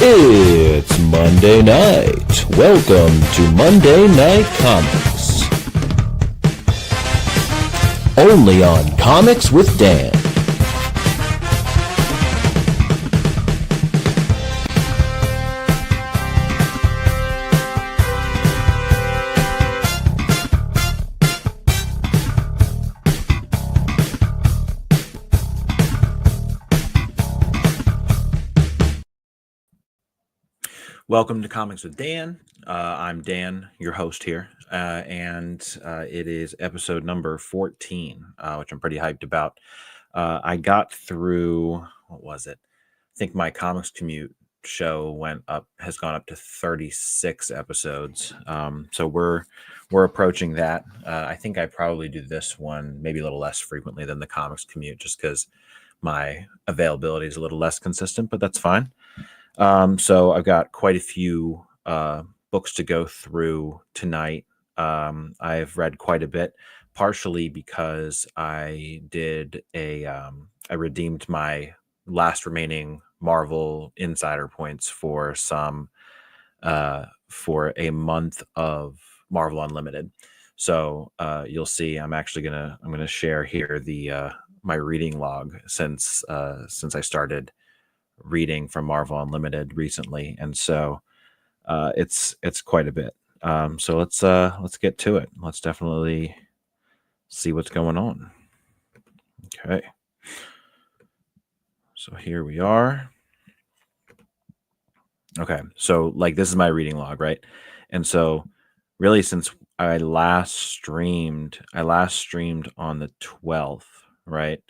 It's Monday night. Welcome to Monday Night Comics. Only on Comics with Dan. Welcome to Comics with Dan. I'm Dan, your host here, and it is episode number 14, which I'm pretty hyped about. I got through, what was it? I think my Comics Commute show has gone up to 36 episodes. So we're approaching that. I think I probably do this one maybe a little less frequently than the Comics Commute, just because my availability is a little less consistent, but that's fine. So I've got quite a few books to go through tonight. I've read quite a bit, partially because I redeemed my last remaining Marvel Insider points for a month of Marvel Unlimited. So you'll see, I'm gonna share here my reading log since I started reading from Marvel Unlimited recently, and so it's quite a bit. So let's get to it. Let's definitely see what's going on. Okay, so here we are. Okay, so like this is my reading log, right? And so really, since I last streamed on the 12th, right?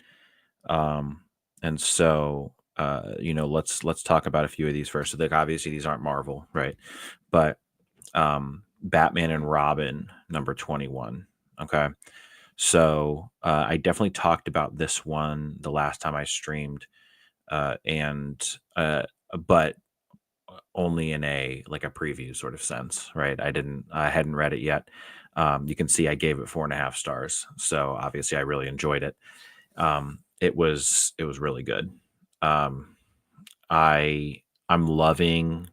And so let's talk about a few of these first. So, like, obviously these aren't Marvel, right? But Batman and Robin number 21. Okay, so I definitely talked about this one the last time I streamed, but only in a preview sort of sense, right? I hadn't read it yet. You can see I gave it 4.5 stars. So obviously I really enjoyed it. It was really good. I'm loving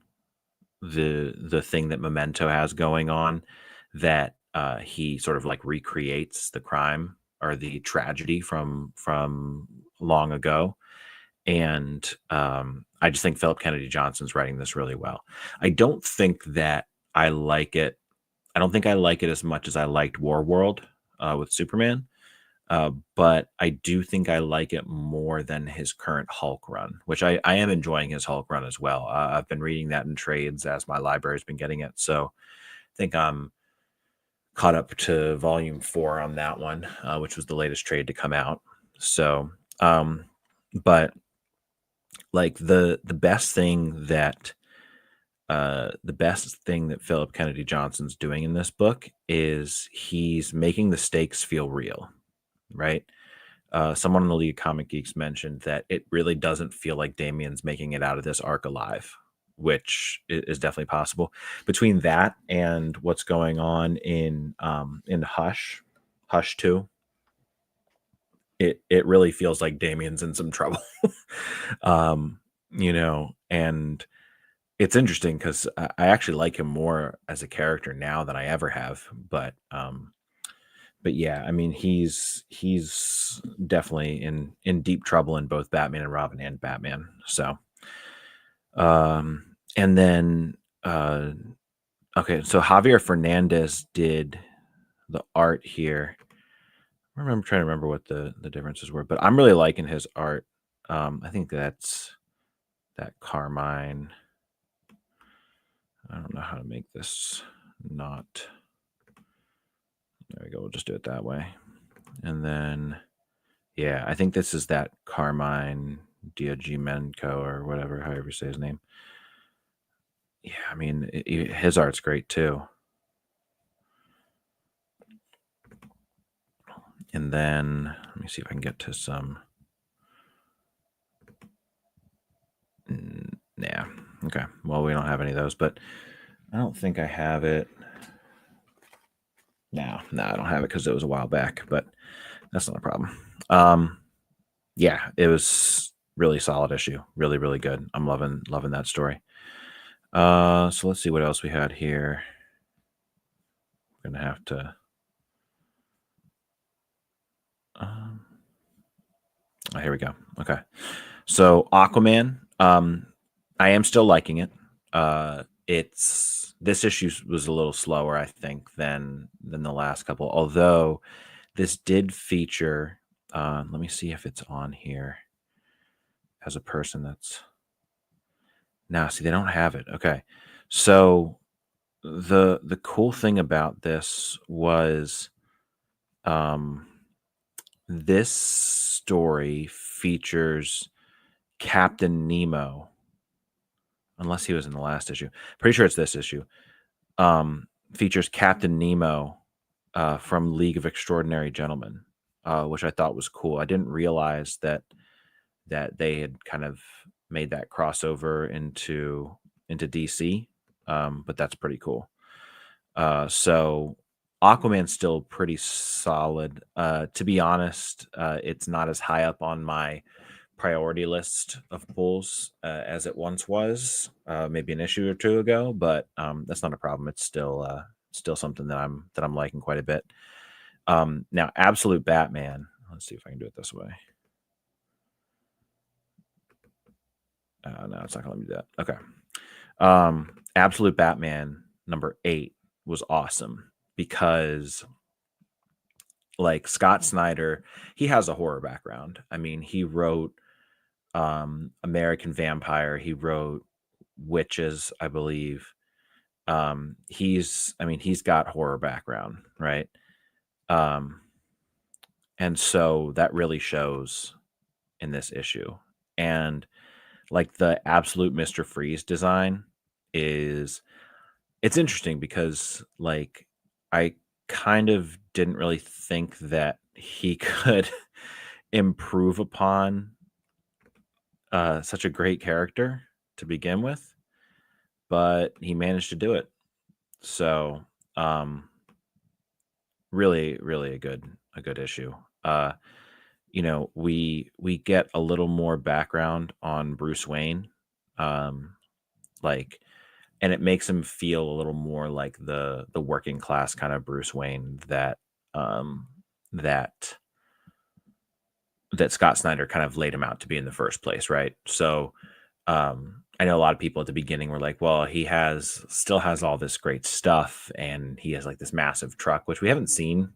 the thing that Memento has going on, that he sort of like recreates the crime or the tragedy from long ago. And I just think Philip Kennedy Johnson's writing this really well. I don't think I like it as much as I liked Warworld with Superman. But I do think I like it more than his current Hulk run, which I am enjoying his Hulk run as well. I've been reading that in trades as my library's been getting it. So I think I'm caught up to volume 4 on that one, which was the latest trade to come out. So, but like the best thing that Philip Kennedy Johnson's doing in this book is he's making the stakes feel real. Right. Someone in the League of Comic Geeks mentioned that it really doesn't feel like Damian's making it out of this arc alive, which is definitely possible. Between that and what's going on in Hush 2, it really feels like Damian's in some trouble. And it's interesting because I actually like him more as a character now than I ever have. But yeah, I mean, he's definitely in deep trouble in both Batman and Robin and Batman. So, and then, okay, so Javier Fernandez did the art here. I'm trying to remember what the differences were, but I'm really liking his art. I think that's that Carmine. I don't know how to make this not. There we go. We'll just do it that way. And then, yeah, I think this is that Carmine Diagimenko or whatever, however you say his name. Yeah, I mean, his art's great too. And then, let me see if I can get to some. Yeah, okay. Well, we don't have any of those, but I don't think I have it. No, I don't have it because it was a while back, but that's not a problem. Yeah, it was really solid issue. Really, really good. I'm loving that story. So let's see what else we had here. I'm gonna have to. Oh, here we go. Okay. So Aquaman, I am still liking it. It's this issue was a little slower, I think, than the last couple. Although this did feature. Let me see if it's on here as a person that's. Now, see, they don't have it. Okay, so the cool thing about this was, um, this story features Captain Nemo, unless he was in the last issue. Pretty sure it's this issue. Features Captain Nemo from League of Extraordinary Gentlemen, which I thought was cool. I didn't realize that they had kind of made that crossover into DC, but that's pretty cool. So Aquaman's still pretty solid. To be honest, it's not as high up on my priority list of pulls as it once was, maybe an issue or two ago, but that's not a problem. It's still something that I'm liking quite a bit. Now, Absolute Batman. Let's see if I can do it this way. No, it's not gonna let me do that. Okay. Absolute Batman number 8 was awesome because, like, Scott Snyder, he has a horror background. I mean, he wrote American Vampire, he wrote Witches, I believe. He's got horror background, right? Um, and so that really shows in this issue. And like the absolute Mr. Freeze design is it's interesting because, like, I kind of didn't really think that he could improve upon such a great character to begin with, but he managed to do it. So, really, really a good issue. We get a little more background on Bruce Wayne, um, like, and it makes him feel a little more like the working class kind of Bruce Wayne um, that that Scott Snyder kind of laid him out to be in the first place, right? So, I know a lot of people at the beginning were like, "Well, he still has all this great stuff, and he has like this massive truck," which we haven't seen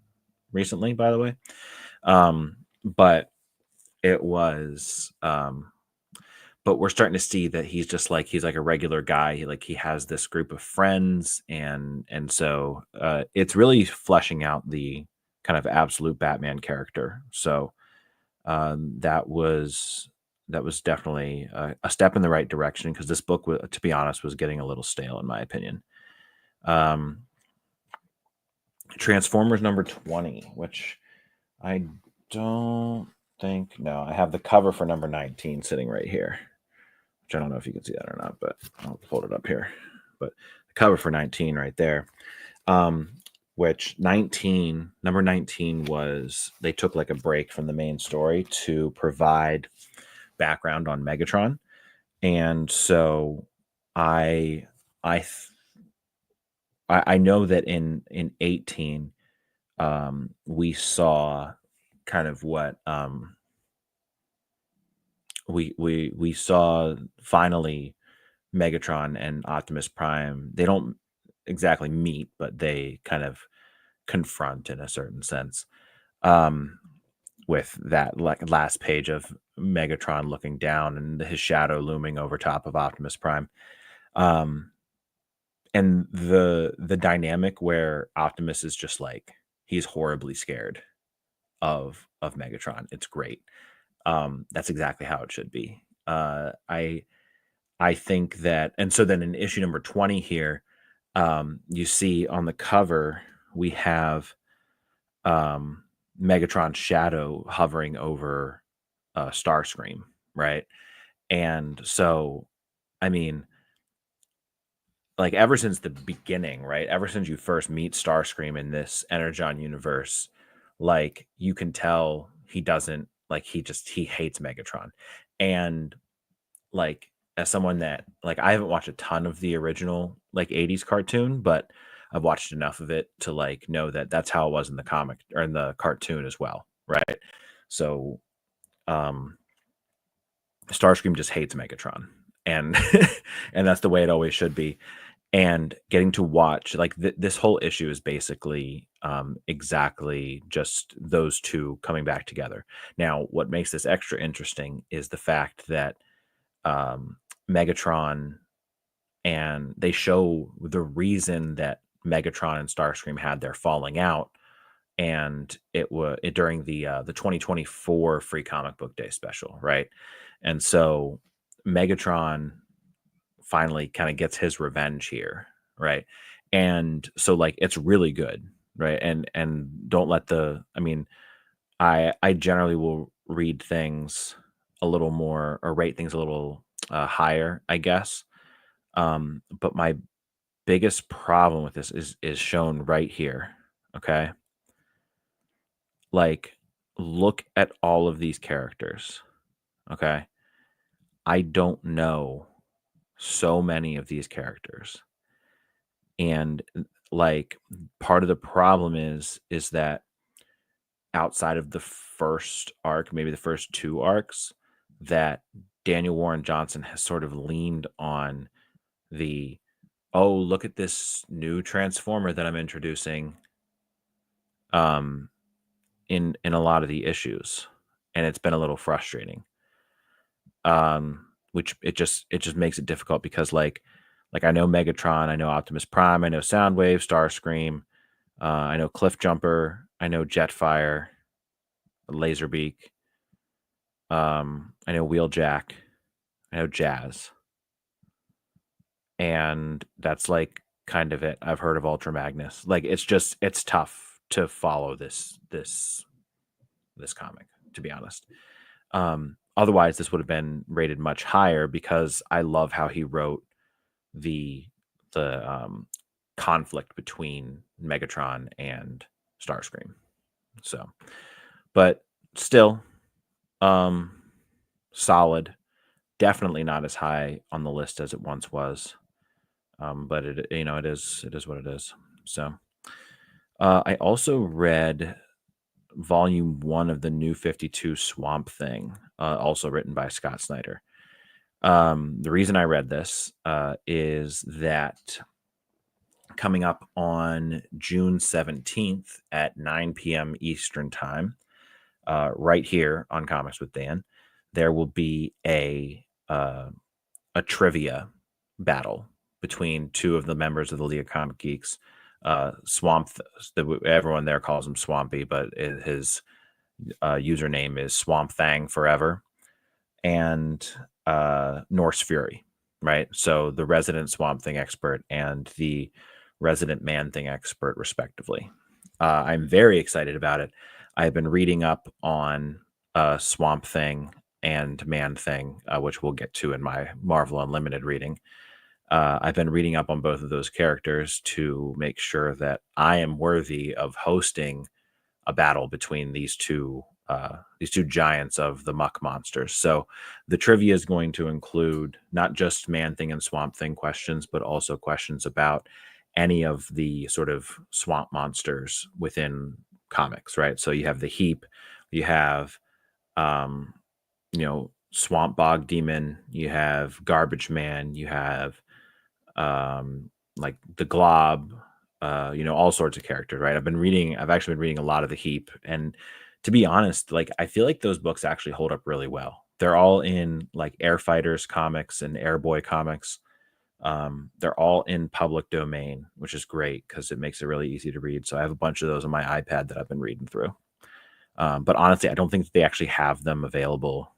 recently, by the way. But it was, but we're starting to see that he's like a regular guy. He has this group of friends, and so it's really fleshing out the kind of absolute Batman character. So that was definitely a step in the right direction because this book, to be honest, was getting a little stale in my opinion. Um, Transformers number 20, which I don't think. No, I have the cover for number 19 sitting right here, which I don't know if you can see that or not, but I'll hold it up here. But the cover for 19 right there, which number 19 was, they took like a break from the main story to provide background on Megatron. And so I know that in 18, we saw kind of what we saw finally Megatron and Optimus Prime. They don't exactly meet, but they kind of confront in a certain sense. With that like last page of Megatron looking down and his shadow looming over top of Optimus Prime. Um, and the dynamic where Optimus is just like he's horribly scared of Megatron. It's great. That's exactly how it should be. I think that, and so then in issue number 20 here, you see on the cover we have Megatron's shadow hovering over Starscream, right? And so, I mean, like ever since the beginning, right? Ever since you first meet Starscream in this Energon universe, like you can tell he doesn't like he hates Megatron. And like, as someone that, like, I haven't watched a ton of the original like 80s cartoon, but I've watched enough of it to like know that that's how it was in the comic or in the cartoon as well, right? So um Starscream just hates Megatron, and and that's the way it always should be. And getting to watch like this whole issue is basically exactly just those two coming back together. Now, what makes this extra interesting is the fact that um, Megatron, and they show the reason that Megatron and Starscream had their falling out, and it was during the 2024 Free Comic Book Day special, right? And so Megatron finally kind of gets his revenge here, right? And so like it's really good, right? And don't let the I mean, I generally will read things a little more or rate things a little higher, I guess. But my biggest problem with this is shown right here. Okay. Like, look at all of these characters. Okay. I don't know so many of these characters. And like part of the problem is that outside of the first arc, maybe the first two arcs, that Daniel Warren Johnson has sort of leaned on the, oh, look at this new transformer that I'm introducing um in a lot of the issues, and it's been a little frustrating. Which it just makes it difficult because like I know Megatron, I know Optimus Prime, I know Soundwave, Starscream, I know Cliff Jumper, I know Jetfire, Laserbeak, I know Wheeljack, I know Jazz, and that's like kind of it. I've heard of Ultra Magnus. Like it's tough to follow this comic, to be honest. Otherwise, this would have been rated much higher because I love how he wrote the the conflict between Megatron and Starscream. So, but still, um, solid. Definitely not as high on the list as it once was. But it is what it is. So, I also read volume 1 of the New 52 Swamp Thing, also written by Scott Snyder. The reason I read this is that coming up on June 17th at 9 p.m. Eastern Time, right here on Comics with Dan, there will be a trivia battle between two of the members of the League of Comic Geeks. Everyone there calls him Swampy, but his username is Swamp Thang Forever, and Norse Fury, right? So the resident Swamp Thing expert and the resident Man Thing expert, respectively. I'm very excited about it. I've been reading up on Swamp Thing and Man Thing, which we'll get to in my Marvel Unlimited reading. I've been reading up on both of those characters to make sure that I am worthy of hosting a battle between these two giants of the muck monsters. So the trivia is going to include not just Man Thing and Swamp Thing questions, but also questions about any of the sort of swamp monsters within comics, right? So you have the Heap, you have um, Swamp Bog Demon, you have Garbage Man, you have like the Glob, all sorts of characters, right? I've actually been reading a lot of the Heap, and to be honest, like I feel like those books actually hold up really well. They're all in like Air Fighters comics and Airboy comics. They're all in public domain, which is great because it makes it really easy to read. So I have a bunch of those on my iPad that I've been reading through. But honestly, I don't think that they actually have them available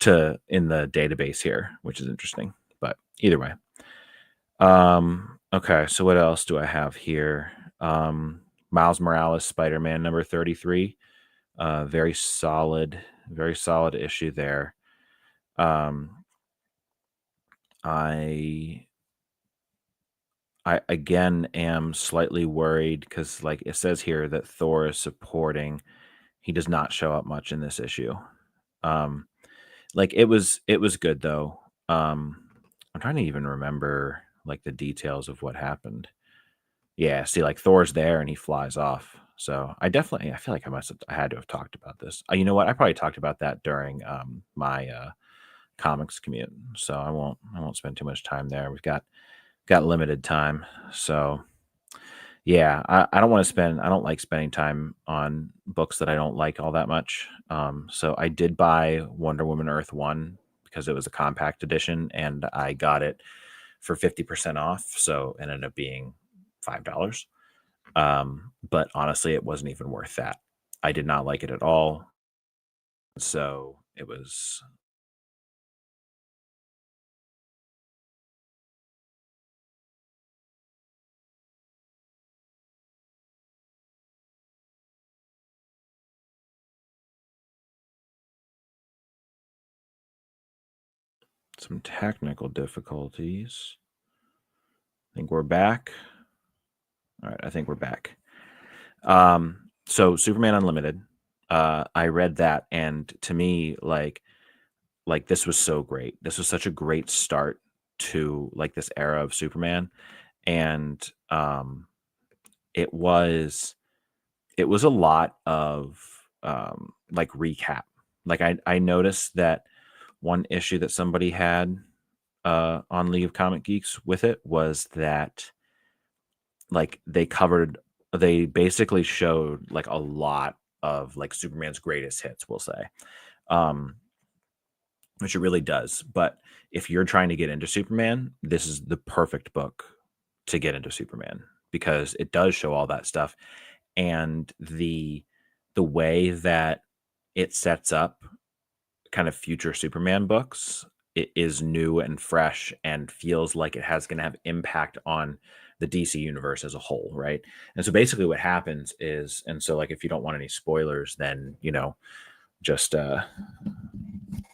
to in the database here, which is interesting. But either way. Okay, so what else do I have here? Miles Morales, Spider-Man number 33. Very solid issue there. Um, I I again am slightly worried because like it says here that Thor is supporting. He does not show up much in this issue. Um, Like it was good though. I'm trying to even remember like the details of what happened. Yeah, see, like Thor's there and he flies off. So I feel like I had to have talked about this. You know what? I probably talked about that during my comics commute. So I won't spend too much time there. We've got limited time. So yeah, I don't want to spend I don't like spending time on books that I don't like all that much. So I did buy Wonder Woman Earth 1 because it was a compact edition and I got it for 50% off. So it ended up being $5. But honestly, it wasn't even worth that. I did not like it at all. So it was some technical difficulties. I think we're back. All right, I think we're back. So Superman Unlimited. I read that, and to me, like this was so great. This was such a great start to like this era of Superman, and it was it was a lot of like recap. Like I noticed that one issue that somebody had on League of Comic Geeks with it was that like they basically showed like a lot of like Superman's greatest hits, we'll say. Um, which it really does. But if you're trying to get into Superman, this is the perfect book to get into Superman because it does show all that stuff and the way that it sets up kind of future Superman books, it is new and fresh and feels like it has going to have impact on the DC universe as a whole, right? And so basically what happens is, and so like if you don't want any spoilers, then just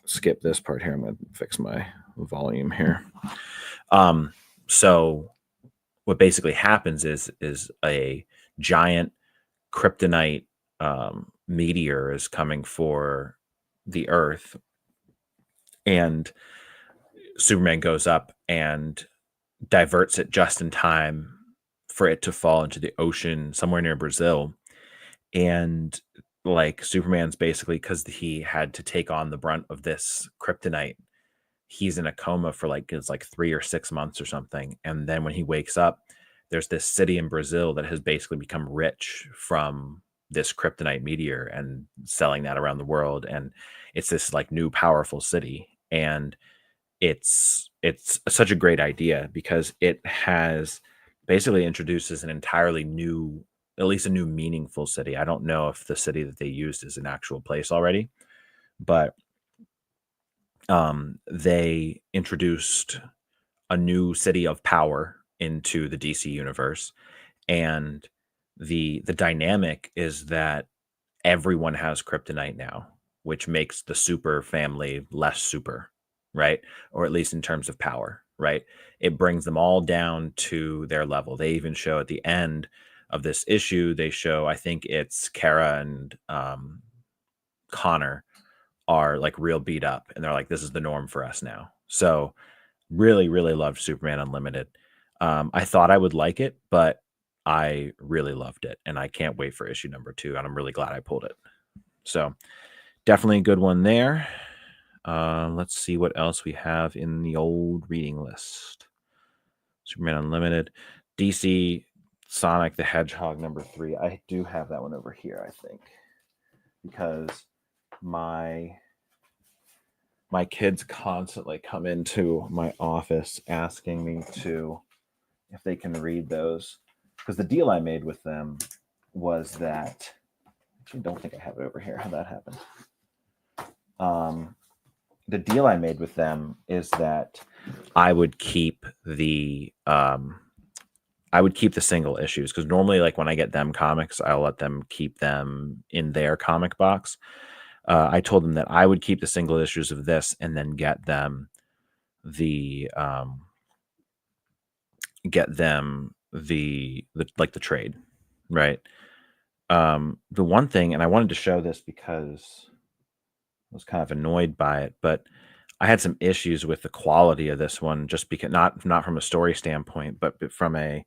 skip this part here. I'm going to fix my volume here. So what basically happens is a giant kryptonite meteor is coming for the Earth, and Superman goes up and diverts it just in time for it to fall into the ocean somewhere near Brazil. And like Superman's basically because he had to take on the brunt of this kryptonite. He's in a coma for like it's like 3 or 6 months or something. And then when he wakes up, there's this city in Brazil that has basically become rich from this kryptonite meteor and selling that around the world. And it's this like new powerful city. And it's such a great idea because it has basically introduces an entirely new, at least a new meaningful city. I don't know if the city that they used is an actual place already, but they introduced a new city of power into the DC universe, and the dynamic is that everyone has kryptonite now, which makes the super family less super, right? Or at least in terms of power, right? It brings them all down to their level. They even show at the end of this issue, they show, I think it's Kara and Connor are like real beat up, and they're like, this is the norm for us now. So really, really loved Superman Unlimited. I thought I would like it, but I really loved it, and I can't wait for issue number 2, and I'm really glad I pulled it. So definitely a good one there. Let's see what else we have in the old reading list. Superman Unlimited, DC Sonic the Hedgehog number 3. I do have that one over here, I think, because my kids constantly come into my office asking me to if they can read those, because the deal I made with them was that I don't think I have it over here. How that happened. The deal I made with them is that I would keep the single issues, because normally like when I get them comics, I'll let them keep them in their comic box. I told them that I would keep the single issues of this and then get them the like the trade, right? The one thing, and I wanted to show this because was kind of annoyed by it, but I had some issues with the quality of this one, just because not from a story standpoint, but from a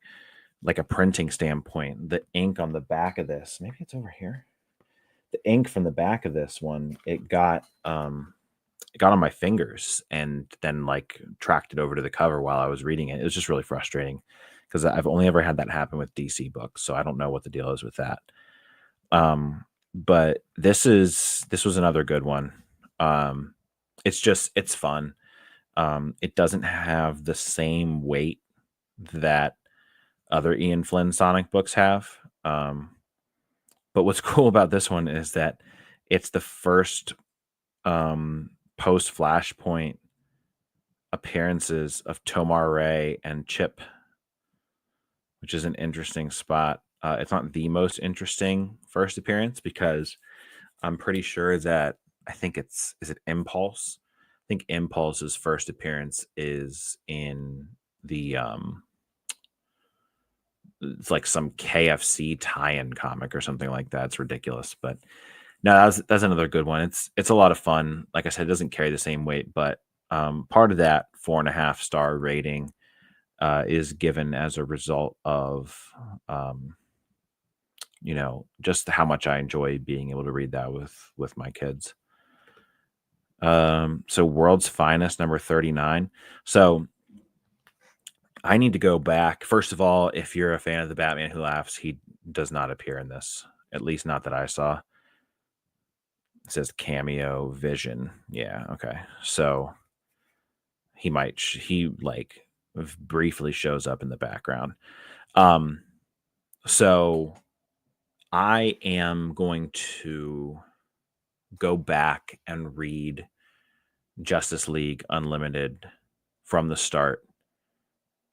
like a printing standpoint. The ink on the back of this, maybe it's over here. The ink from the back of this one, it got on my fingers and then like tracked it over to the cover while I was reading it. It was just really frustrating because I've only ever had that happen with DC books, so I don't know what the deal is with that. But this was another good one. It's fun. It doesn't have the same weight that other Ian Flynn Sonic books have. But what's cool about this one is that it's the first post Flashpoint appearances of Tomar Ray and Chip, which is an interesting spot. It's not the most interesting first appearance because I'm pretty sure that is it Impulse? I think Impulse's first appearance is in the it's like some KFC tie-in comic or something like that. It's ridiculous, but no, that's another good one. It's a lot of fun. Like I said, it doesn't carry the same weight, but part of that 4.5-star rating is given as a result of just how much I enjoy being able to read that with my kids. So World's Finest, number 39. So I need to go back. First of all, if you're a fan of the Batman Who Laughs, he does not appear in this, at least not that I saw. It says cameo Vision. Yeah, okay. So he like briefly shows up in the background. So I am going to go back and read Justice League Unlimited from the start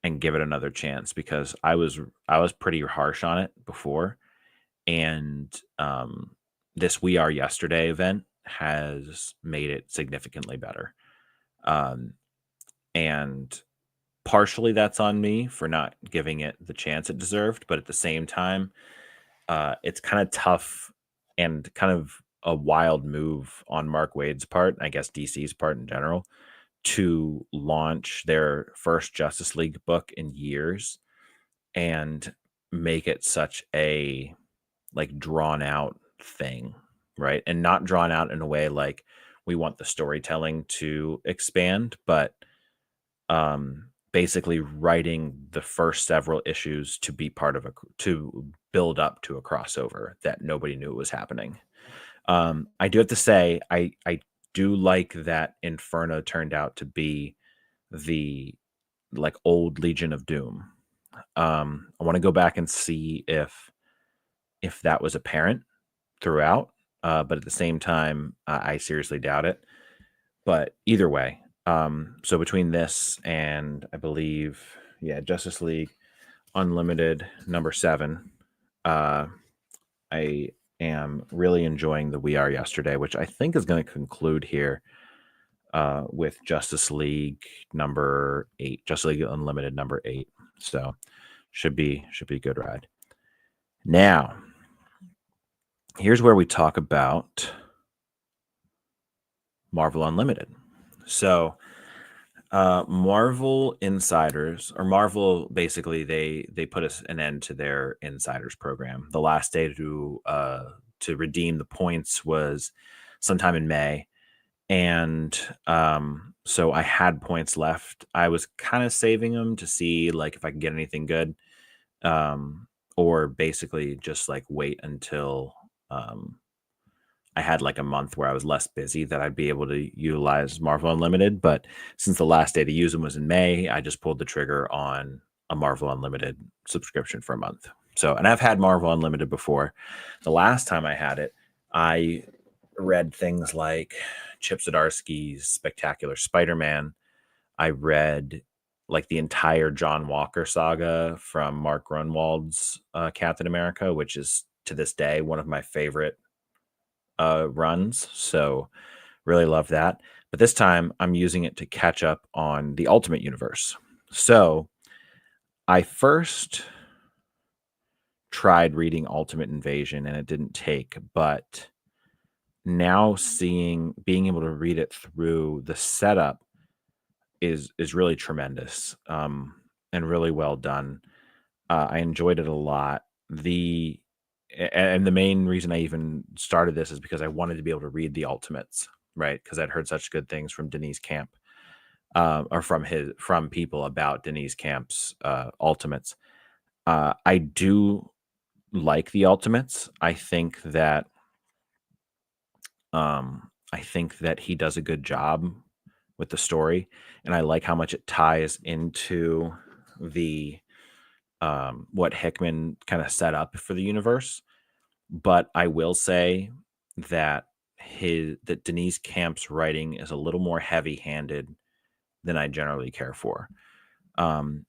and give it another chance, because I was pretty harsh on it before, and this We Are Yesterday event has made it significantly better. And partially that's on me for not giving it the chance it deserved, but at the same time, it's kind of tough and kind of a wild move on Mark Waid's part, I guess DC's part in general, to launch their first Justice League book in years and make it such a like drawn out thing, right? And not drawn out in a way like we want the storytelling to expand, but basically writing the first several issues to be part of to build up to a crossover that nobody knew was happening. I do have to say, I do like that Inferno turned out to be the like old Legion of Doom. I want to go back and see if that was apparent throughout, but at the same time, I seriously doubt it. But either way, so between this and I believe, Justice League Unlimited number 7, I am really enjoying the We Are Yesterday, which I think is going to conclude here with Justice League number 8, Justice League Unlimited number 8. So should be a good ride. Now, here's where we talk about Marvel Unlimited. So Marvel Insiders, or Marvel, basically they put an end to their Insiders program. The last day to redeem the points was sometime in May, and so I had points left. I was kind of saving them to see like if I could get anything good, or basically just like wait until I had like a month where I was less busy that I'd be able to utilize Marvel Unlimited. But since the last day to use them was in May, I just pulled the trigger on a Marvel Unlimited subscription for a month. So, and I've had Marvel Unlimited before. The last time I had it, I read things like Chip Zdarsky's Spectacular Spider-Man. I read like the entire John Walker saga from Mark Grunwald's Captain America, which is to this day one of my favorite runs. So really love that. But this time I'm using it to catch up on the Ultimate Universe. So I first tried reading Ultimate Invasion and it didn't take, but now being able to read it through, the setup is really tremendous, and really well done. I enjoyed it a lot. And the main reason I even started this is because I wanted to be able to read the Ultimates, right? Because I'd heard such good things from Denise Camp, or from people about Denise Camp's Ultimates. I do like the Ultimates. I think that he does a good job with the story, and I like how much it ties into the what Hickman kind of set up for the universe. But I will say that that Denise Camp's writing is a little more heavy-handed than I generally care for. Um,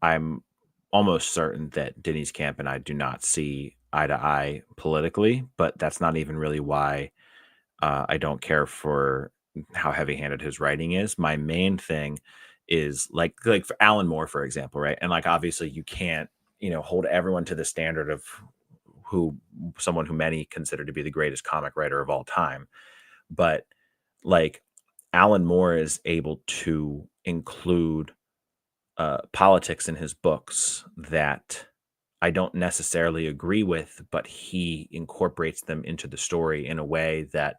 I'm almost certain that Denise Camp and I do not see eye to eye politically, but that's not even really why I don't care for how heavy-handed his writing is. My main thing is like for Alan Moore, for example, right? And like obviously you can't, hold everyone to the standard of who someone who many consider to be the greatest comic writer of all time. But like Alan Moore is able to include politics in his books that I don't necessarily agree with, but he incorporates them into the story in a way that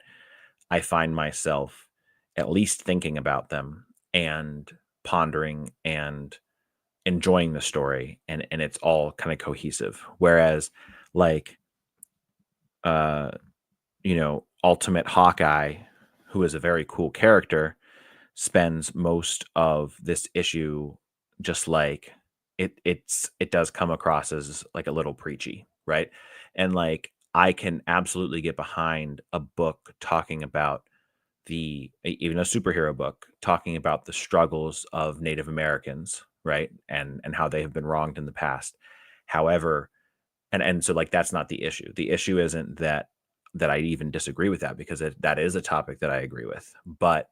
I find myself at least thinking about them and pondering and enjoying the story, and it's all kind of cohesive. Whereas like uh Ultimate Hawkeye, who is a very cool character, spends most of this issue just like it does come across as like a little preachy, right? And like I can absolutely get behind a book talking about even a superhero book talking about the struggles of Native Americans, right? And how they have been wronged in the past. However, and so like that's not the issue. The issue isn't that I even disagree with that, because that is a topic that I agree with. But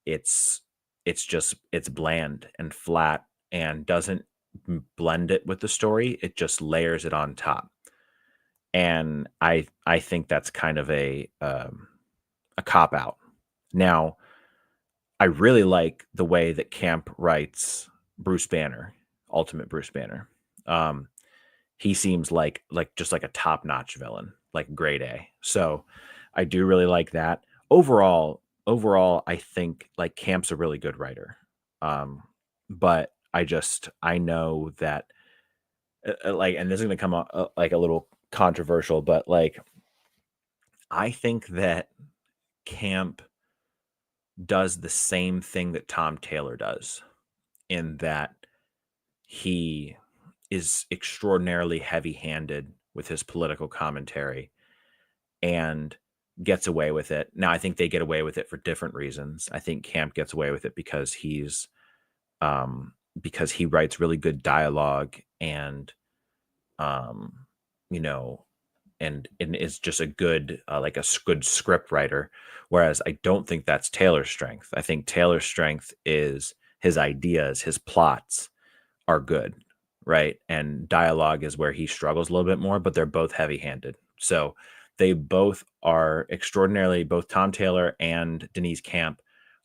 it's it's bland and flat and doesn't blend it with the story. It just layers it on top. And I think that's kind of a cop out. Now, I really like the way that Camp writes Bruce Banner, Ultimate Bruce Banner. Um, he seems like just like a top-notch villain, like grade A. So I do really like that. Overall, I think like Camp's a really good writer. Um, but I know that like, and this is gonna come out like a little controversial, but like I think that Camp does the same thing that Tom Taylor does, in that he is extraordinarily heavy-handed with his political commentary and gets away with it. Now, I think they get away with it for different reasons. I think Camp gets away with it because he writes really good dialogue, and um, you know, and is just a good good script writer. Whereas I don't think that's Taylor's strength. I think Taylor's strength is his ideas, his plots are good, right? And dialogue is where he struggles a little bit more, but they're both heavy-handed. So they both are extraordinarily, both Tom Taylor and Denise Camp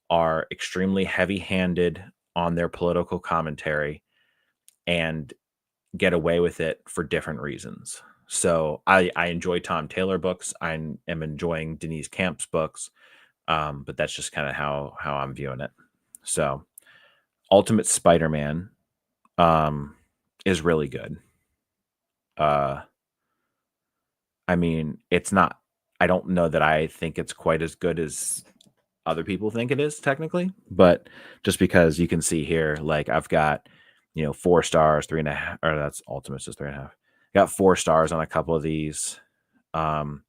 are extremely heavy-handed on their political commentary and get away with it for different reasons. So I enjoy Tom Taylor books. I am enjoying Denise Camp's books, but that's just kind of how I'm viewing it. So Ultimate Spider-Man is really good. Uh, I mean, it's not. I don't know that I think it's quite as good as other people think it is technically, but just because you can see here, like I've got, 4 stars, 3.5, or that's Ultimate's just 3.5. Got 4 stars on a couple of these. Um,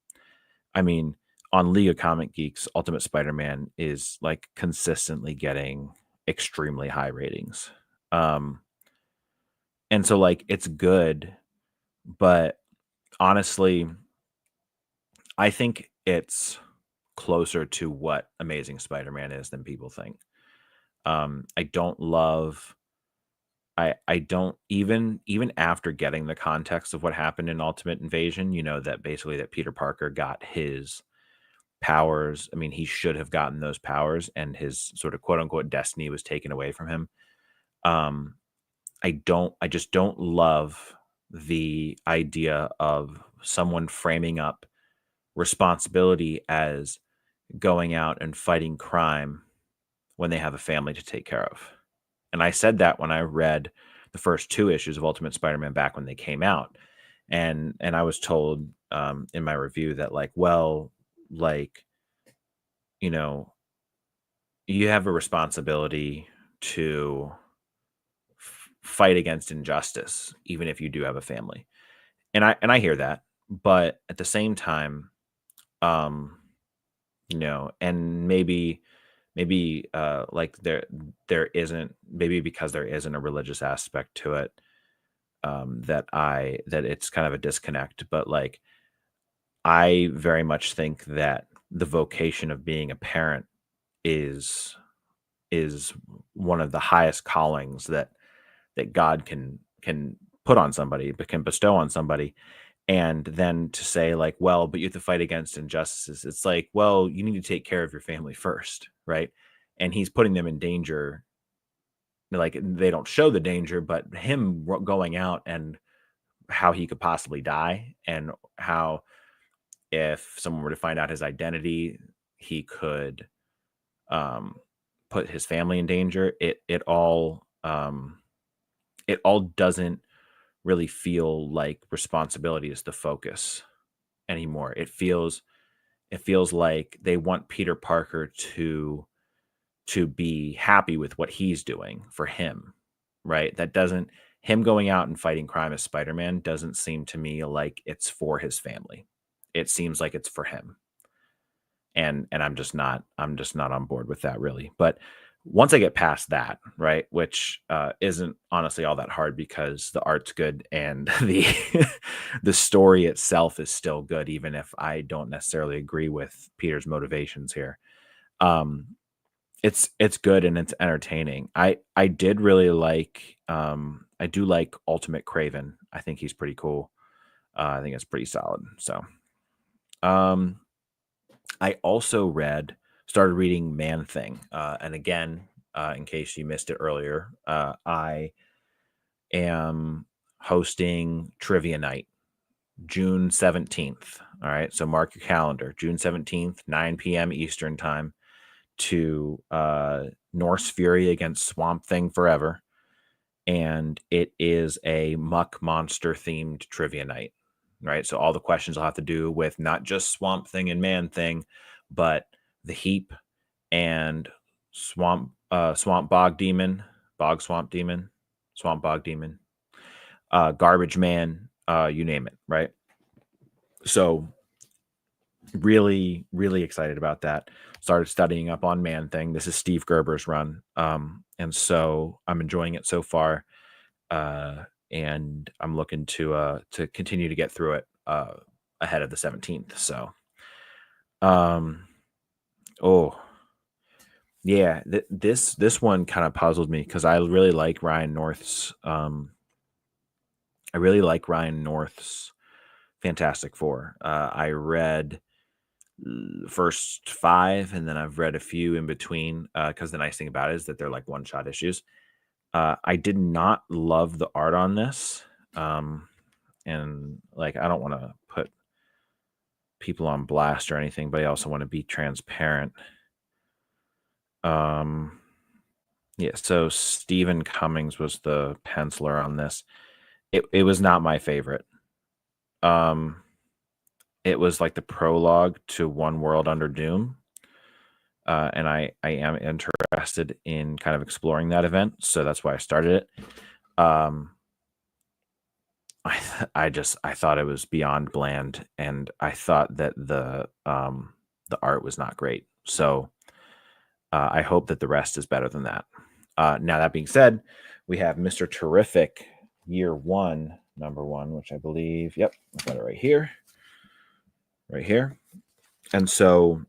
I mean, on League of Comic Geeks, Ultimate Spider-Man is like consistently getting extremely high ratings. Um, and so like it's good, but honestly, I think it's closer to what Amazing Spider-Man is than people think. I don't love I don't, even after getting the context of what happened in Ultimate Invasion, that basically that Peter Parker got his powers. I mean, he should have gotten those powers, and his sort of quote unquote destiny was taken away from him. Um, I just don't love the idea of someone framing up responsibility as going out and fighting crime when they have a family to take care of. And I said that when I read the first 2 issues of Ultimate Spider-Man back when they came out. And I was told in my review that, like, well, like, you know, you have a responsibility to fight against injustice, even if you do have a family. And I hear that, but at the same time, um, and maybe like there isn't, maybe because there isn't a religious aspect to it, that it's kind of a disconnect. But like, I very much think that the vocation of being a parent is is one of the highest callings that God can put on somebody, but can bestow on somebody. And then to say, like, well, but you have to fight against injustices. It's like, well, you need to take care of your family first, right? And he's putting them in danger. Like, they don't show the danger, but him going out and how he could possibly die, and how if someone were to find out his identity, he could um, put his family in danger. It all doesn't really feel like responsibility is the focus anymore. It feels like they want Peter Parker to be happy with what he's doing for him, right? That doesn't Him going out and fighting crime as Spider-Man doesn't seem to me like it's for his family. It seems like it's for him. And I'm just not on board with that, really. But once I get past that, right, which isn't honestly all that hard because the art's good and the the story itself is still good, even if I don't necessarily agree with Peter's motivations here. Um, it's good and it's entertaining. I did really like I do like Ultimate Craven. I think he's pretty cool. I think it's pretty solid. So um I also started reading Man Thing. And again, in case you missed it earlier, I am hosting Trivia Night June 17th. All right. So mark your calendar, June 17th, 9 p.m. Eastern time, to Norse Fury against Swamp Thing Forever. And it is a muck monster themed trivia night, right? So all the questions will have to do with not just Swamp Thing and Man Thing, but the Heap and Swamp Bog Demon, Bog Swamp Demon, Swamp Bog Demon, Garbage Man, you name it, right? So really, really excited about that. Started studying up on Man Thing. This is Steve Gerber's run, and so I'm enjoying it so far. And I'm looking to continue to get through it ahead of the 17th. So, um, oh yeah, this one kind of puzzled me because I really like Ryan North's. I really like Ryan North's Fantastic Four. I read the first 5, and then I've read a few in between. Because the nice thing about it is that they're like one-shot issues. I did not love the art on this. And like, I don't want to put people on blast or anything, but I also want to be transparent. Yeah, so Stephen Cummings was the penciler on this. It was not my favorite. It was like the prologue to One World Under Doom. And I am interested in kind of exploring that event, so that's why I started it. I thought it was beyond bland, and I thought that the art was not great. So I hope that the rest is better than that. Now that being said, we have Mr. Terrific Year 1, number 1, which I believe, yep, I've got it right here. And so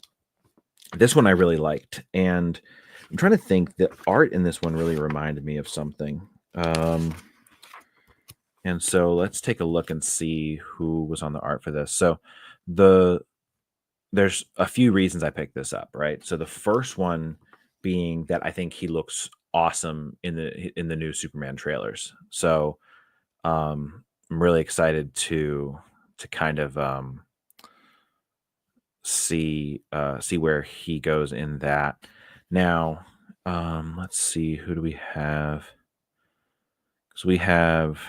this one I really liked, and I'm trying to think, the art in this one really reminded me of something. And so let's take a look and see who was on the art for this. So the there's a few reasons I picked this up, right? So the first one being that I think he looks awesome in the new Superman trailers. So I'm really excited to kind of see where he goes in that. Now, let's see, who do we have? So we have,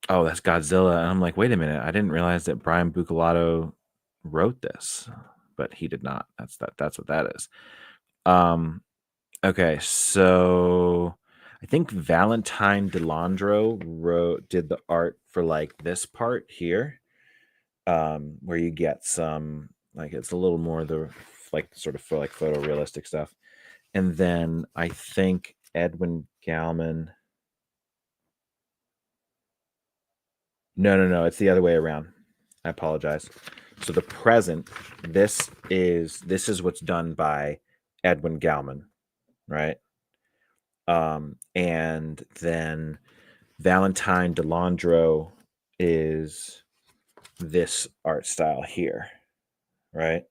oh, that's Godzilla. And I'm like, wait a minute, I didn't realize that Brian Bucalato wrote this, but he did not. That's what that is. Okay, so I think Valentine Delandro did the art for like this part here, where you get some, like, it's a little more the like sort of for like photorealistic stuff. And then I think Edwin Galman. No, it's the other way around. I apologize. So the present, this is what's done by Edwin Galman, right? And then Valentine Delandro is this art style here, right?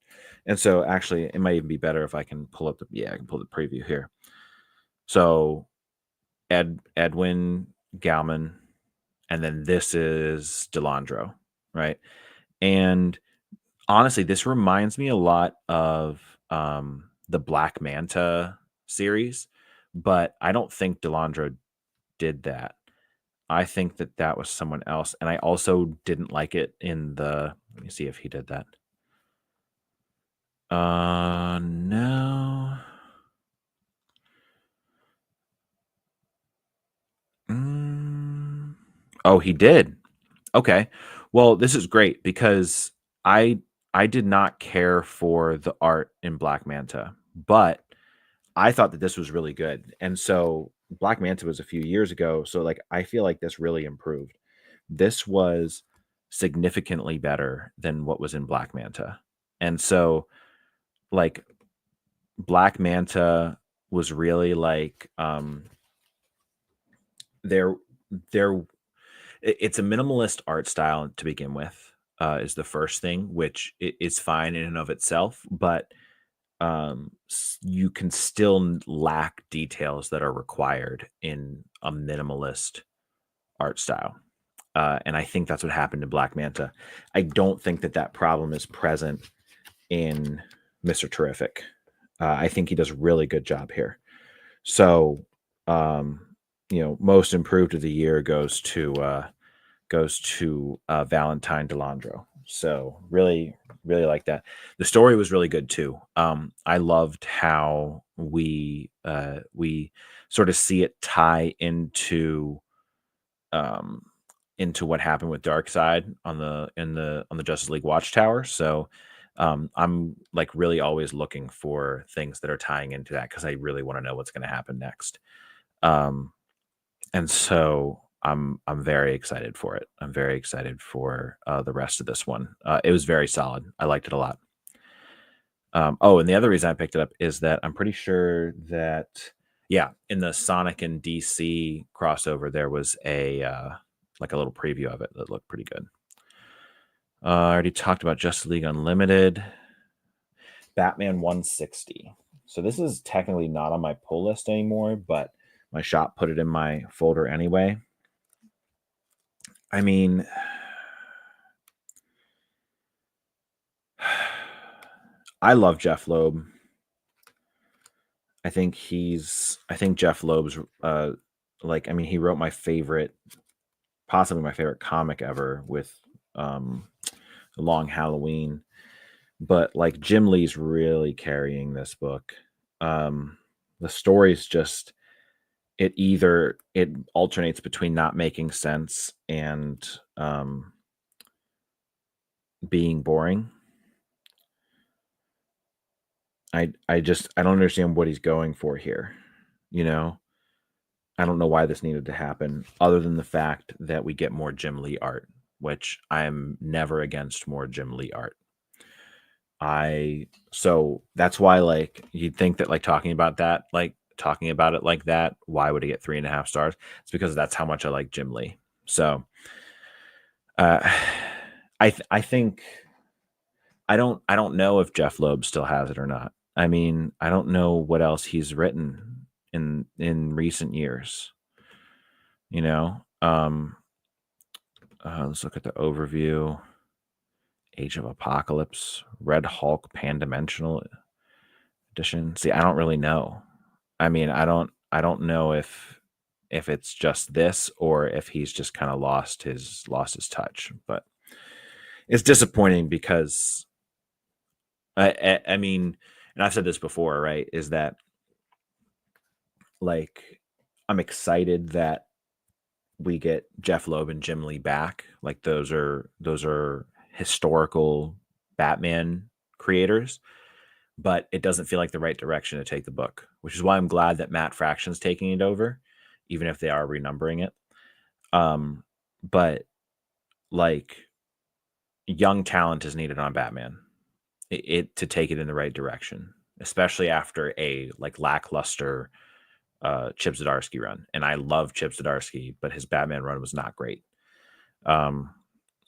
And so actually, it might even be better if I can pull up I can pull the preview here. So Edwin Galman, and then this is Delandro, right? And honestly, this reminds me a lot of the Black Manta series, but I don't think Delandro did that. I think that was someone else, and I also didn't like it in the. Let me see if he did that. No. Oh, he did. Okay. Well, this is great because I I did not care for the art in Black Manta, but I thought that this was really good. And so Black Manta was a few years ago, so like I feel like this really improved. This was significantly better than what was in Black Manta. And so like Black Manta was really like there there it's a minimalist art style to begin with, is the first thing, which is fine in and of itself, but you can still lack details that are required in a minimalist art style. And I think that's what happened to Black Manta. I don't think that problem is present in Mr. Terrific. I think he does a really good job here. So, um, most improved of the year goes to Valentine Delandro. So really, really like that. The story was really good too. I loved how we sort of see it tie into what happened with Darkseid on the Justice League Watchtower. So I'm like really always looking for things that are tying into that because I really want to know what's going to happen next. And so I'm very excited for it. I'm very excited for the rest of this one. It was very solid. I liked it a lot. And the other reason I picked it up is that I'm pretty sure that in the Sonic and DC crossover, there was a like a little preview of it that looked pretty good. I already talked about Justice League Unlimited, Batman 160. So this is technically not on my pull list anymore, but my shop put it in my folder anyway. I mean, I love Jeff Loeb. I think Jeff Loeb's he wrote my favorite, possibly my favorite comic ever with Long Halloween. But like Jim Lee's really carrying this book. The story's just it alternates between not making sense and being boring. I don't understand what he's going for here. I don't know why this needed to happen, other than the fact that we get more Jim Lee art, which I am never against more Jim Lee art. So that's why, like, you'd think that like talking about it like that, why would it get 3.5 stars? It's because that's how much I like Jim Lee. So I think I don't know if Jeff Loeb still has it or not. I mean, I don't know what else he's written in recent years. You know, let's look at the overview. Age of Apocalypse, Red Hulk, Pan-Dimensional Edition. See, I don't really know. I mean, I don't know if it's just this or if he's just kind of lost his touch. But it's disappointing because I mean, and I've said this before, right? Is that like I'm excited that we get Jeff Loeb and Jim Lee back. Like those are historical Batman creators, but it doesn't feel like the right direction to take the book, which is why I'm glad that Matt Fraction's taking it over, even if they are renumbering it. But like young talent is needed on Batman. It to take it in the right direction, especially after a like lackluster Chip Zdarsky run. And I love Chip Zdarsky, but his Batman run was not great.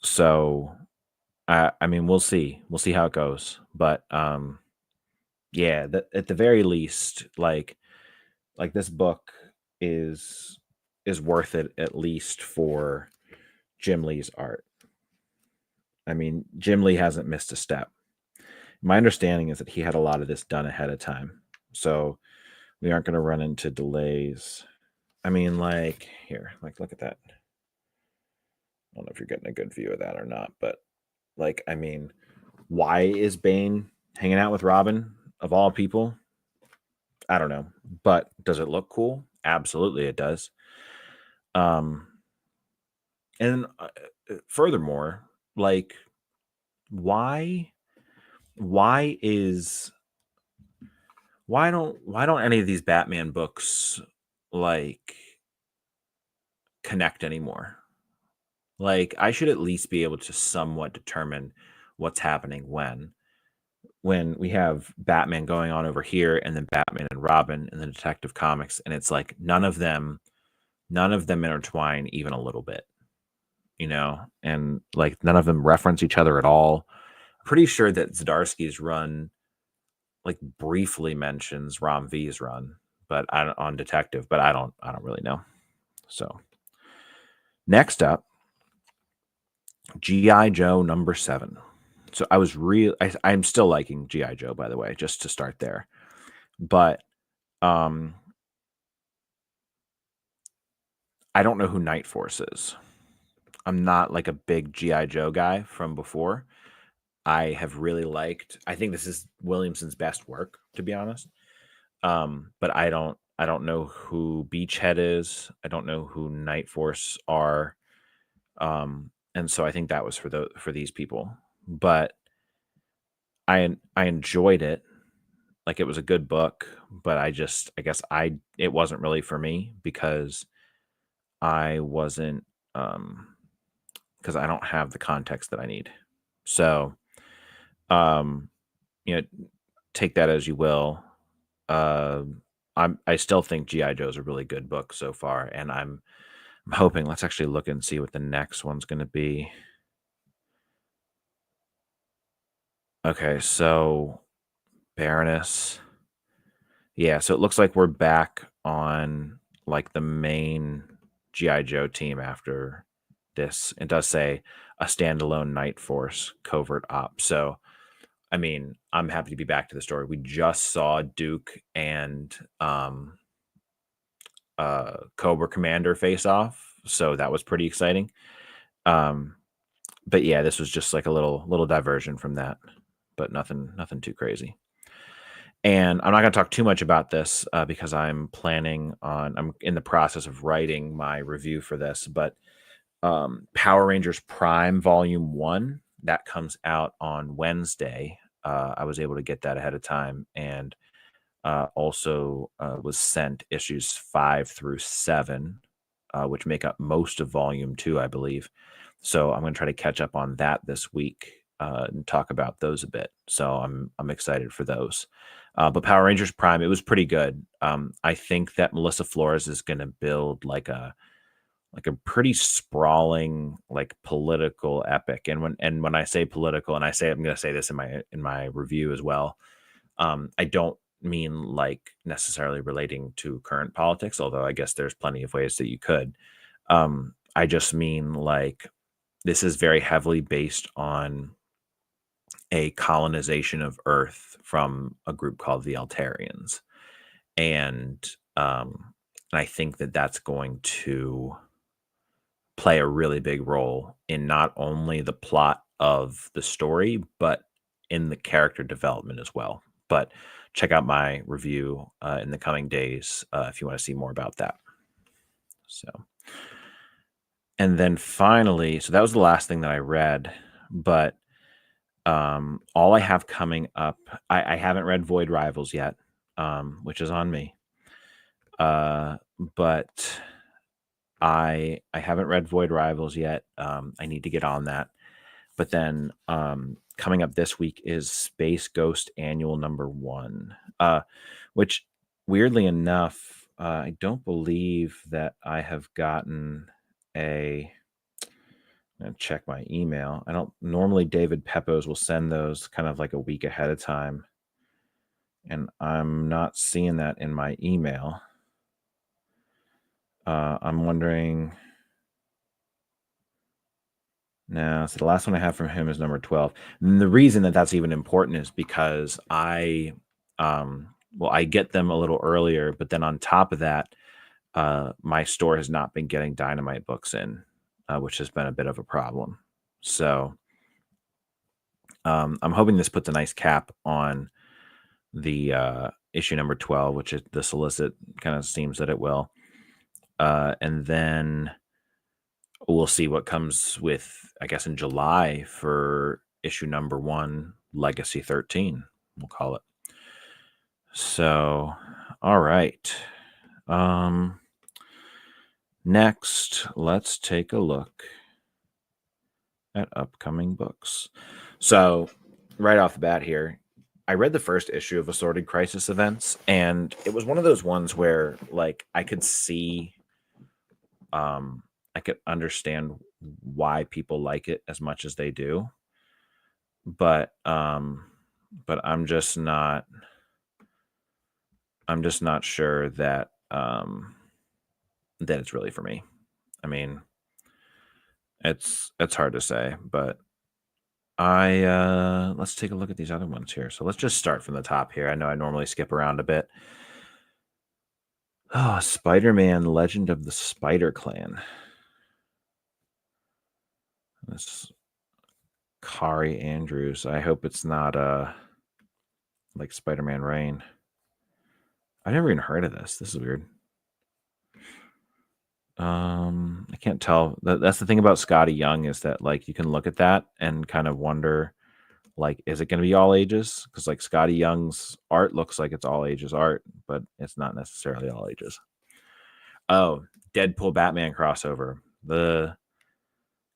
So I mean, we'll see how it goes, but yeah, at the very least, like this book is worth it at least for Jim Lee's art. I mean, Jim Lee hasn't missed a step. My understanding is that he had a lot of this done ahead of time, so we aren't going to run into delays. I mean, like here, like look at that. I don't know if you're getting a good view of that or not, but like, I mean, why is Bane hanging out with Robin of all people? I don't know, but does it look cool? Absolutely, it does. And furthermore, like, why don't any of these Batman books like connect anymore? Like, I should at least be able to somewhat determine what's happening when we have Batman going on over here and then Batman and Robin in the Detective Comics, and it's like none of them intertwine even a little bit, you know, and like none of them reference each other at all. I'm pretty sure that Zdarsky's run like briefly mentions Ram V's run, but I don't on Detective, but I don't really know. So next up, G.I. Joe #7. So I was I'm still liking G.I. Joe, by the way, just to start there. But I don't know who Night Force is. I'm not like a big G.I. Joe guy from before. I have really liked, I think this is Williamson's best work, to be honest. But I don't know who Beachhead is. I don't know who Night Force are. And so I think that was for these people. But I enjoyed it. Like it was a good book, but I guess it wasn't really for me because I wasn't because I don't have the context that I need. So you know, take that as you will. I still think G.I. Joe is a really good book so far, and I'm hoping, let's actually look and see what the next one's going to be. Okay, so Baroness. Yeah, so it looks like we're back on like the main G.I. Joe team after this. It does say a standalone Night Force covert op. So, I mean, I'm happy to be back to the story. We just saw Duke and Cobra Commander face off, so that was pretty exciting. But yeah, this was just like a little diversion from that, but nothing too crazy. And I'm not going to talk too much about this because I'm in the process of writing my review for this. But Power Rangers Prime Volume 1 that comes out on Wednesday. I was able to get that ahead of time, and also was sent issues 5 through 7, which make up most of Volume 2, I believe. So I'm going to try to catch up on that this week and talk about those a bit. So I'm excited for those. But Power Rangers Prime, it was pretty good. I think that Melissa Flores is going to build like a like a pretty sprawling, like, political epic. And when I say political, and I'm going to say this in my review as well, I don't mean like necessarily relating to current politics, although I guess there's plenty of ways that you could. I just mean like this is very heavily based on a colonization of Earth from a group called the Altarians, and I think that that's going to play a really big role in not only the plot of the story, but in the character development as well. But check out my review in the coming days if you want to see more about that. So, and then finally, so that was the last thing that I read, but all I have coming up, I haven't read Void Rivals yet, which is on me. But I haven't read Void Rivals yet. I need to get on that. But then coming up this week is Space Ghost Annual #1, which weirdly enough, I don't believe that I have gotten I'm going to check my email. I don't normally, David Pepos will send those kind of like a week ahead of time. And I'm not seeing that in my email. I'm wondering. No, so the last one I have from him is number 12. And the reason that that's even important is because I get them a little earlier, but then on top of that, my store has not been getting Dynamite books in, which has been a bit of a problem. So I'm hoping this puts a nice cap on the issue number 12, which is the solicit kind of seems that it will. And then we'll see what comes with, I guess, in July for issue number 1, Legacy 13, we'll call it. So, all right. Next, let's take a look at upcoming books. So, right off the bat here, I read the first issue of Assorted Crisis Events, and it was one of those ones where, like, I could see, I could understand why people like it as much as they do, but I'm just not sure that that it's really for me. I mean, it's hard to say, but let's take a look at these other ones here. So let's just start from the top here. I know I normally skip around a bit. Oh, Spider-Man Legend of the Spider Clan. This Kari Andrews. I hope it's not like Spider-Man Reign. I never even heard of this. This is weird. I can't tell. That's the thing about Scotty Young is that like you can look at that and kind of wonder, like, is it going to be all ages? Because like Scotty Young's art looks like it's all ages art, but it's not necessarily all ages. Oh, Deadpool Batman crossover. The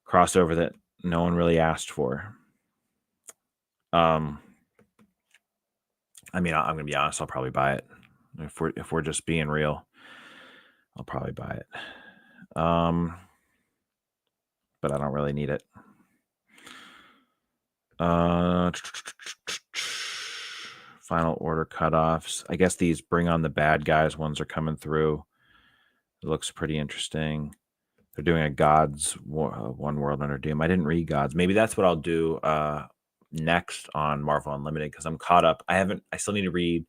crossover that no one really asked for. I mean, I'm gonna be honest. I'll probably buy it if we're just being real. I'll probably buy it. But I don't really need it. Final Order cutoffs. I guess these Bring on the Bad Guys ones are coming through. It looks pretty interesting. They're doing a Gods One World Under Doom. I didn't read Gods. Maybe that's what I'll do next on Marvel Unlimited because I'm caught up. I still need to read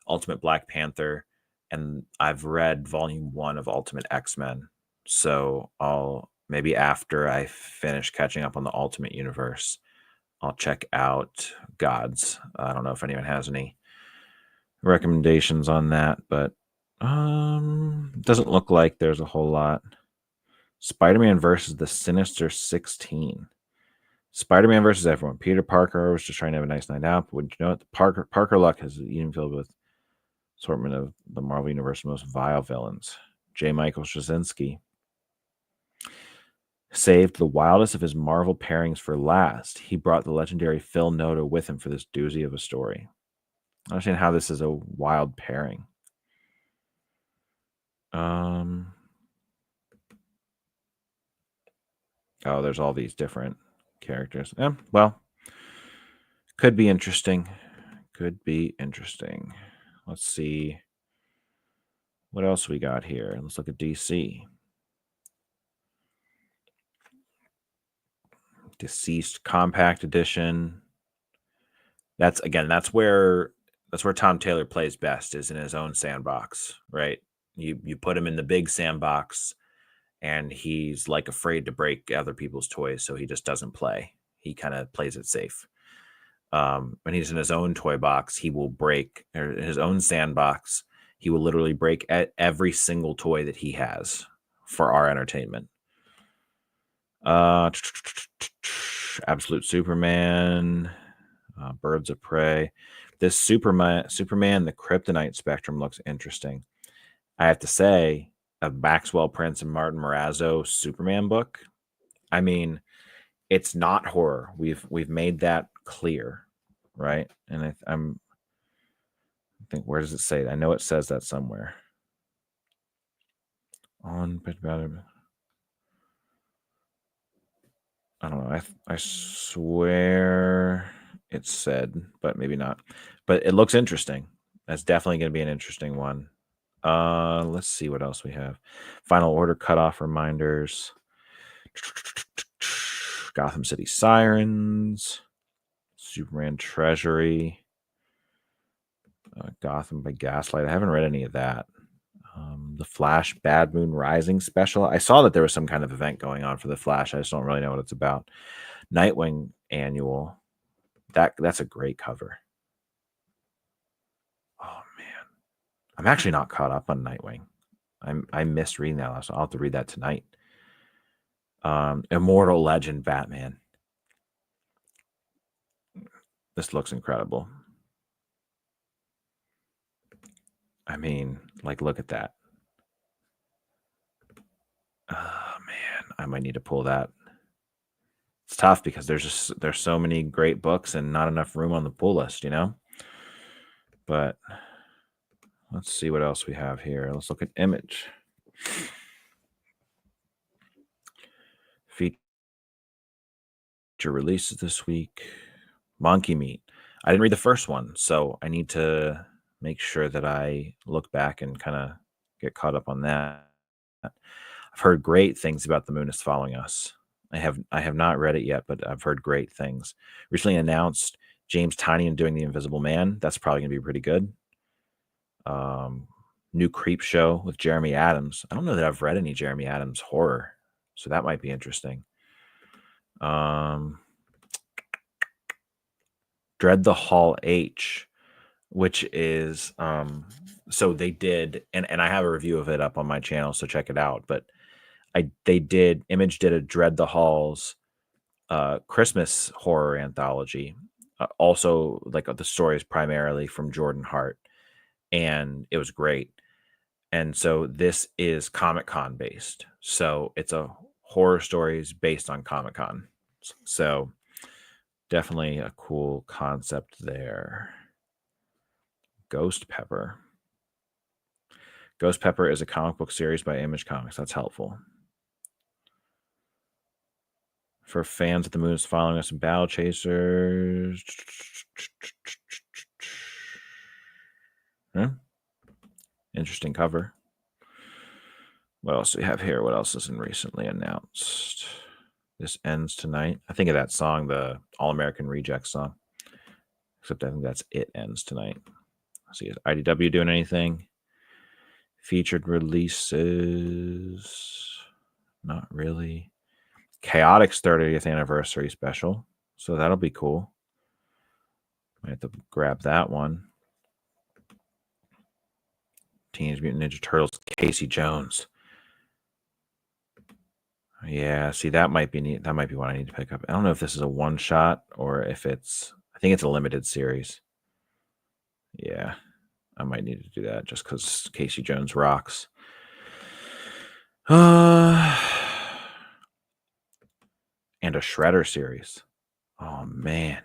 Ultimate Black Panther, and I've read Volume 1 of Ultimate X-Men. So I'll maybe after I finish catching up on the Ultimate Universe, I'll check out Gods. I don't know if anyone has any recommendations on that, but it doesn't look like there's a whole lot. Spider-Man versus the Sinister 16. Spider-Man versus everyone. Peter Parker was just trying to have a nice night out. But wouldn't you know it? Parker Luck has even filled with assortment of the Marvel Universe's most vile villains. J. Michael Straczynski saved the wildest of his Marvel pairings for last. He brought the legendary Phil Noto with him for this doozy of a story. I understand how this is a wild pairing. Oh, there's all these different characters. Yeah, well, could be interesting. Could be interesting. Let's see what else we got here. Let's look at DC. Deceased Compact Edition. That's where Tom Taylor plays best, is in his own sandbox, right? You put him in the big sandbox and he's like afraid to break other people's toys, so he just doesn't play. He kind of plays it safe. When he's in his own toy box, he will break, or his own sandbox, he will literally break every single toy that he has for our entertainment. Absolute Superman, Birds of Prey. This Superman, the Kryptonite Spectrum looks interesting. I have to say, a Maxwell Prince and Martin Morazzo Superman book, I mean, it's not horror. We've made that clear, right? And I think, where does it say? I know it says that somewhere. I don't know. I swear it said, but maybe not. But it looks interesting. That's definitely going to be an interesting one. Let's see what else we have. Final Order cutoff reminders. Gotham City Sirens. Superman Treasury. Gotham by Gaslight. I haven't read any of that. The Flash Bad Moon Rising special. I saw that there was some kind of event going on for the Flash. I just don't really know what it's about. Nightwing annual. That's a great cover. Oh man, I'm actually not caught up on Nightwing. I missed reading that last. I'll have to read that tonight. Immortal Legend Batman. This looks incredible. I mean, like, look at that. Oh man, I might need to pull that. It's tough because there's so many great books and not enough room on the pull list, you know. But let's see what else we have here. Let's look at Image. Feature releases this week. Monkey Meat. I didn't read the first one, so I need to make sure that I look back and kind of get caught up on that. I've heard great things about The Moon Is Following Us. I have not read it yet, but I've heard great things. Recently announced James Tynion doing The Invisible Man. That's probably gonna be pretty good. New Creep Show with Jeremy Adams. I don't know that I've read any Jeremy Adams horror, so that might be interesting. Dread the Hall H, which is so they did, and I have a review of it up on my channel, so check it out. But Image did a Dread the Halls Christmas horror anthology. Also, like, the stories primarily from Jordan Hart, and it was great. And so this is Comic-Con based. So it's a horror stories based on Comic-Con. So definitely a cool concept there. Ghost Pepper. Ghost Pepper is a comic book series by Image Comics. That's helpful. For fans of The Moon Is Following Us and Battle Chasers. Interesting cover. What else do we have here? What else isn't recently announced? This Ends Tonight. I think of that song, the All American Rejects song. Except I think that's It Ends Tonight. Let's see, is IDW doing anything? Featured releases. Not really. Chaotix 30th anniversary special. So that'll be cool. I have to grab that one. Teenage Mutant Ninja Turtles, Casey Jones. Yeah, see, that might be neat. That might be what I need to pick up. I don't know if this is a one shot or if it's, I think it's a limited series. Yeah, I might need to do that just because Casey Jones rocks. And a Shredder series. Oh man,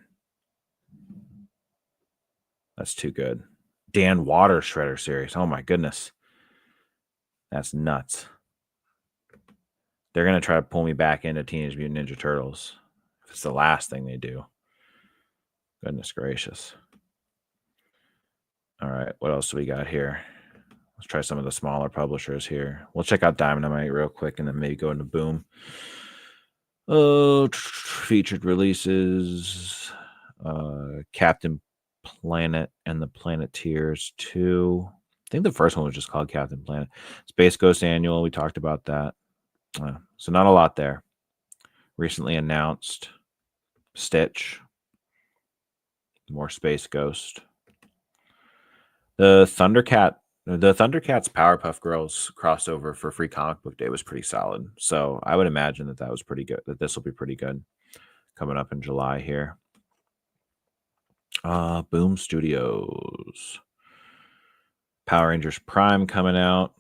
that's too good. Dan Water Shredder series. Oh my goodness, that's nuts. They're going to try to pull me back into Teenage Mutant Ninja Turtles. If it's the last thing they do. Goodness gracious. All right, what else do we got here? Let's try some of the smaller publishers here. We'll check out Dynamite real quick and then maybe go into Boom. Oh, featured releases. Captain Planet and the Planeteers 2. I think the first one was just called Captain Planet. Space Ghost Annual, we talked about that. So not a lot there. Recently announced Stitch. More Space Ghost. The Thundercats Powerpuff Girls crossover for Free Comic Book Day was pretty solid. So I would imagine that was pretty good. That this will be pretty good coming up in July here. Boom Studios. Power Rangers Prime coming out.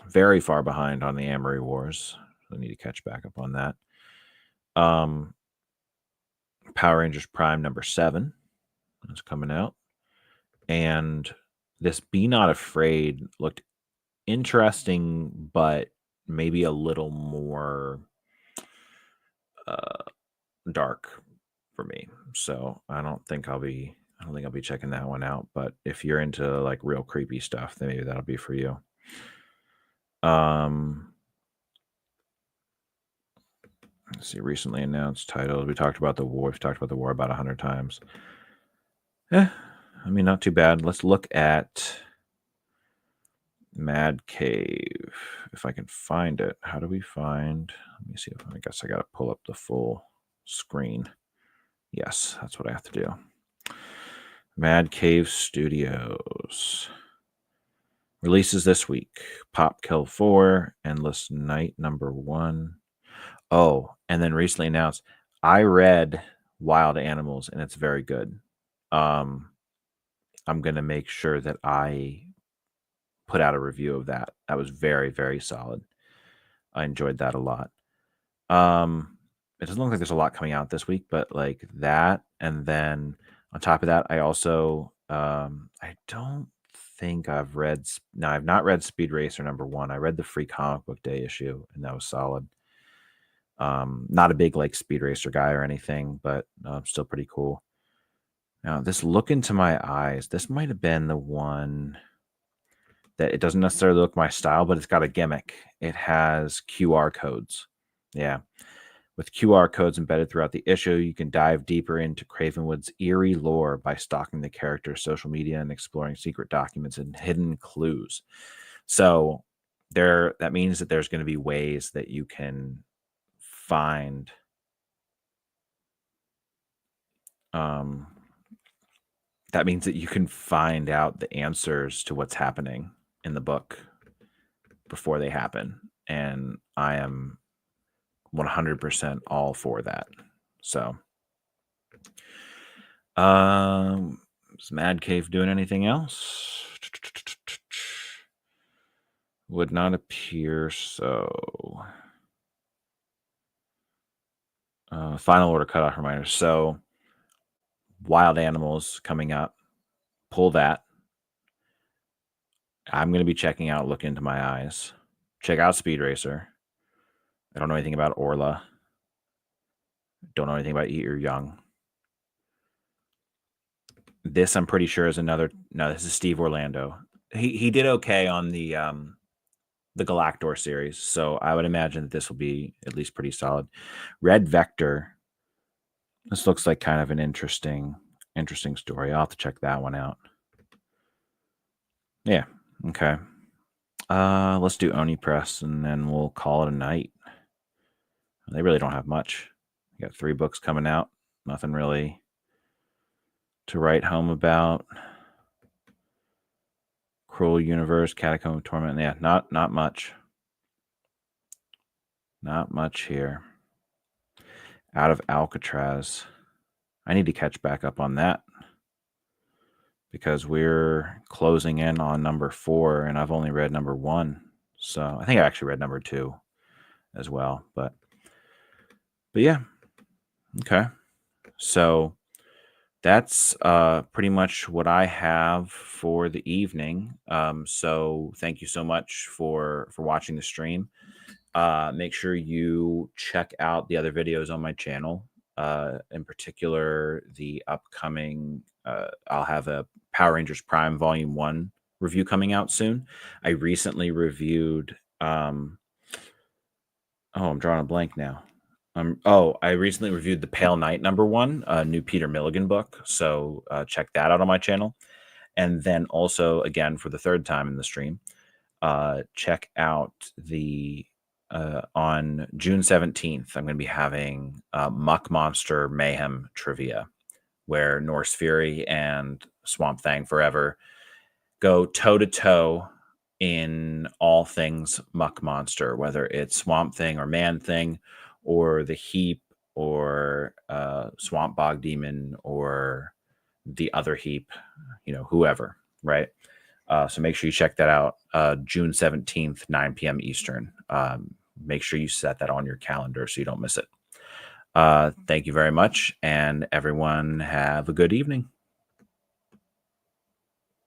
Very far behind on the Amory Wars. I need to catch back up on that. Power Rangers Prime number 7 is coming out. And this Be Not Afraid looked interesting, but maybe a little more dark for me. So I don't think I'll be checking that one out. But if you're into like real creepy stuff, then maybe that'll be for you. Let's see, recently announced titles. We talked about the war. We've talked about the war about 100 times. I mean, not too bad. Let's look at Mad Cave. If I can find it. How do we find? Let me see. I guess I got to pull up the full screen. Yes, that's what I have to do. Mad Cave Studios. Releases this week. Pop Kill 4, Endless Night number 1. Oh, and then recently announced, I read Wild Animals, and it's very good. I'm going to make sure that I put out a review of that. That was very, very solid. I enjoyed that a lot. It doesn't look like there's a lot coming out this week, but like that, and then on top of that, I also I don't think I've not read Speed Racer number 1. I read the Free Comic Book Day issue, and that was solid. Not a big like Speed Racer guy or anything, but still pretty cool. Now, this Look Into My Eyes, this might have been the one that it doesn't necessarily look my style, but it's got a gimmick. It has QR codes. Yeah. With QR codes embedded throughout the issue, you can dive deeper into Cravenwood's eerie lore by stalking the character's social media and exploring secret documents and hidden clues. So that means that there's going to be ways that you can find that means that you can find out the answers to what's happening in the book before they happen. And I am 100% all for that. So, is Mad Cave doing anything else? Would not appear so. Final order cutoff reminder. So, Wild Animals coming up. Pull that. I'm going to be checking out Look Into My Eyes. Check out Speed Racer. I don't know anything about Orla. Don't know anything about Eat Your Young. This, I'm pretty sure, is another. No, this is Steve Orlando. He did okay on the Galactor series, so I would imagine that this will be at least pretty solid. Red Vector. This looks like kind of an interesting story. I'll have to check that one out. Yeah. Okay. Let's do Oni Press, and then we'll call it a night. They really don't have much. We got 3 books coming out. Nothing really to write home about. Cruel Universe, Catacomb of Torment. Yeah, not much. Not much here. Out of Alcatraz. I need to catch back up on that because we're closing in on number 4, and I've only read number 1. So I think I actually read number 2 as well. But yeah. Okay. So that's pretty much what I have for the evening. So thank you so much for watching the stream. Make sure you check out the other videos on my channel. In particular, the upcoming, I'll have a Power Rangers Prime Volume 1 review coming out soon. I recently reviewed, I'm drawing a blank now. I recently reviewed The Pale Knight #1, a new Peter Milligan book. So check that out on my channel. And then also, again, for the third time in the stream, check out the on June 17th, I'm going to be having Muck Monster Mayhem Trivia, where Norse Fury and Swamp Thing Forever go toe to toe in all things Muck Monster, whether it's Swamp Thing or Man Thing or the Heap or Swamp Bog Demon or the other Heap, whoever, right? So make sure you check that out. June 17th, 9 p.m. Eastern. Make sure you set that on your calendar so you don't miss it. Thank you very much, and everyone have a good evening.